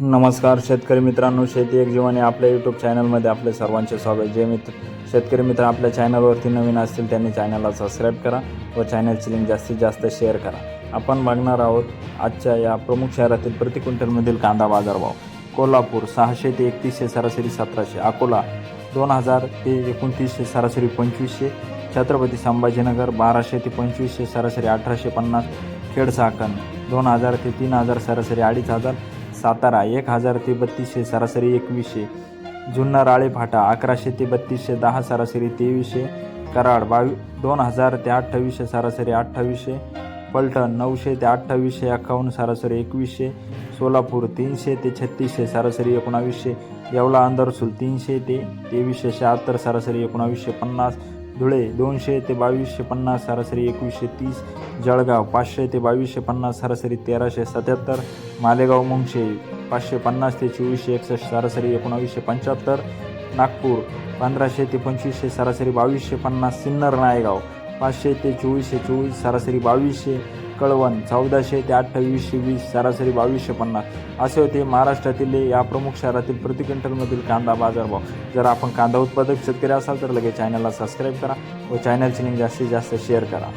नमस्कार शेतकरी मित्रांनो, शेती एक जीवन या आपल्या यूट्यूब चॅनलमध्ये आपले सर्वांचे स्वागत. जे मित्र शेतकरी मित्र आपल्या चॅनलवरती नवीन असतील त्यांनी चॅनलला सबस्क्राईब करा व चॅनलची लिंक जास्तीत जास्त शेअर करा. आपण बघणार आहोत आजच्या या प्रमुख शहरातील प्रति क्विंटलमधील कांदा बाजारभाव. कोल्हापूर 600 ते 3100 सरासरी 1700, अकोला 2000 ते 2900 सरासरी 2500, छत्रपती संभाजीनगर 1200 ते 2500 सरासरी 1850, खेड चाकण 2000 ते 3000 सरासरी 2500, सातारा 1000 ते 3200 सरासरी 2100, जुन्नर आळेफाटा 1100 ते 3200 10 सरासरी 2300, कराड 2000 ते 2800 सरासरी 2800, पलटण 900 ते 2800 51 सरासरी 2100, सोलापूर 300 ते 3600 सरासरी 1900, येवला अंदरसूल 300 ते 2376 सरासरी 1950, धुळे 200 ते 2250 सरासरी 2130, जळगाव 500 ते 2250 सरासरी 1377, मालेगाव मुंगशे 550 ते 2461 सरासरी 1975, नागपूर 1500 ते 2500 सरासरी 2250, सिन्नर नायगाव 500 ते 2424 सरासरी 2200, कळवण 1400 ते 2820 सरासरी 2250. असे होते महाराष्ट्रातील या प्रमुख शहरातील प्रति क्विंटलमधील कांदा बाजारभाव. जर आपण कांदा उत्पादक शेतकरी असाल तर लगेच चॅनलला सबस्क्राईब करा व चॅनलची लिंक जास्तीत जास्त शेअर करा.